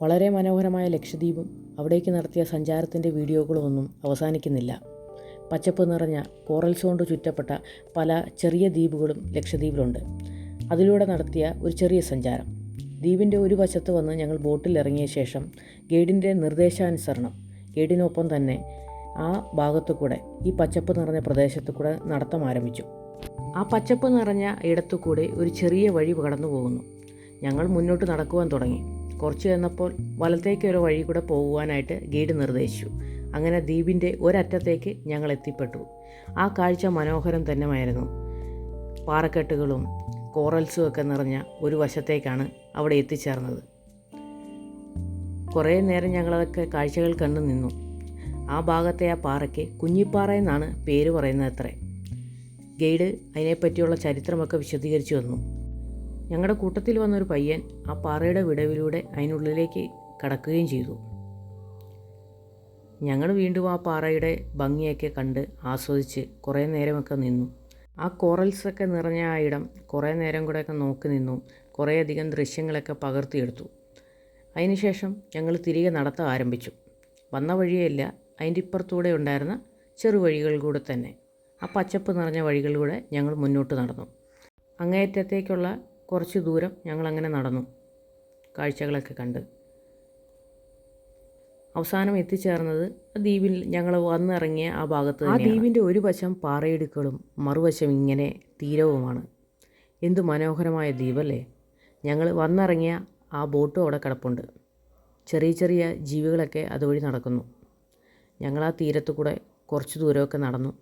വളരെ മനോഹരമായ ലക്ഷദ്വീപും അവിടേക്ക് നടത്തിയ സഞ്ചാരത്തിൻ്റെ വീഡിയോകളൊന്നും അവസാനിക്കുന്നില്ല. പച്ചപ്പ് നിറഞ്ഞ കോറൽസ് കൊണ്ട് ചുറ്റപ്പെട്ട പല ചെറിയ ദ്വീപുകളും ലക്ഷദ്വീപിലുണ്ട്. അതിലൂടെ നടത്തിയ ഒരു ചെറിയ സഞ്ചാരം. ദ്വീപിൻ്റെ ഒരു വശത്ത് വന്ന് ഞങ്ങൾ ബോട്ടിൽ ഇറങ്ങിയ ശേഷം ഗൈഡിൻ്റെ നിർദ്ദേശാനുസരണം ഗൈഡിനൊപ്പം തന്നെ ആ ഭാഗത്തു കൂടെ, ഈ പച്ചപ്പ് നിറഞ്ഞ പ്രദേശത്തു കൂടെ നടത്തം ആരംഭിച്ചു. ആ പച്ചപ്പ് നിറഞ്ഞ ഇടത്തു കൂടെ ഒരു ചെറിയ വഴി കടന്നു പോകുന്നു. ഞങ്ങൾ മുന്നോട്ട് നടക്കുവാൻ തുടങ്ങി. കുറച്ച് ചെന്നപ്പോൾ വലത്തേക്ക് ഒരു വഴി കൂടെ പോകുവാനായിട്ട് ഗൈഡ് നിർദ്ദേശിച്ചു. അങ്ങനെ ദ്വീപിൻ്റെ ഒരറ്റത്തേക്ക് ഞങ്ങൾ എത്തിപ്പെട്ടു. ആ കാഴ്ച മനോഹരം തന്നെയായിരുന്നു. പാറക്കെട്ടുകളും കോറൽസും ഒക്കെ നിറഞ്ഞ ഒരു വശത്തേക്കാണ് അവിടെ എത്തിച്ചേർന്നത്. കുറേ നേരം ഞങ്ങളതൊക്കെ കാഴ്ചകൾ കണ്ടു നിന്നു. ആ ഭാഗത്തെ ആ പാറയ്ക്ക് കുഞ്ഞിപ്പാറ എന്നാണ് പേര് പറയുന്നത് അത്രേ. ഗൈഡ് അതിനെപ്പറ്റിയുള്ള ചരിത്രമൊക്കെ വിശദീകരിച്ചു തന്നു. ഞങ്ങളുടെ കൂട്ടത്തിൽ വന്നൊരു പയ്യൻ ആ പാറയുടെ വിടവിലൂടെ അതിനുള്ളിലേക്ക് കടക്കുകയും ചെയ്തു. ഞങ്ങൾ വീണ്ടും ആ പാറയുടെ ഭംഗിയൊക്കെ കണ്ട് ആസ്വദിച്ച് കുറേ നേരമൊക്കെ നിന്നു. ആ കോറൽസൊക്കെ നിറഞ്ഞ ആ ഇടം കുറേ നേരം കൂടെയൊക്കെ നോക്കി നിന്നു. കുറേയധികം ദൃശ്യങ്ങളൊക്കെ പകർത്തിയെടുത്തു. അതിനുശേഷം ഞങ്ങൾ തിരികെ നടത്തം ആരംഭിച്ചു. വന്ന വഴിയല്ല, അതിൻ്റെ ഇപ്പുറത്തൂടെ ഉണ്ടായിരുന്ന ചെറുവഴികൾ കൂടെ തന്നെ, ആ പച്ചപ്പ് നിറഞ്ഞ വഴികളിലൂടെ ഞങ്ങൾ മുന്നോട്ട് നടന്നു. അങ്ങേയറ്റത്തേക്കുള്ള കുറച്ച് ദൂരം ഞങ്ങളങ്ങനെ നടന്നു, കാഴ്ചകളൊക്കെ കണ്ട്. അവസാനം എത്തിച്ചേർന്നത് ദ്വീപിൽ ഞങ്ങൾ വന്നിറങ്ങിയ ആ ഭാഗത്ത്. ആ ദ്വീപിൻ്റെ ഒരു വശം പാറയിടുക്കുകളും മറുവശം ഇങ്ങനെ തീരവുമാണ്. എന്തു മനോഹരമായ ദ്വീപല്ലേ. ഞങ്ങൾ വന്നിറങ്ങിയ ആ ബോട്ടും അവിടെ കിടപ്പുണ്ട്. ചെറിയ ചെറിയ ജീവികളൊക്കെ അതുവഴി നടക്കുന്നു. ഞങ്ങൾ ആ തീരത്തു കൂടെ കുറച്ച് ദൂരമൊക്കെ നടന്നു.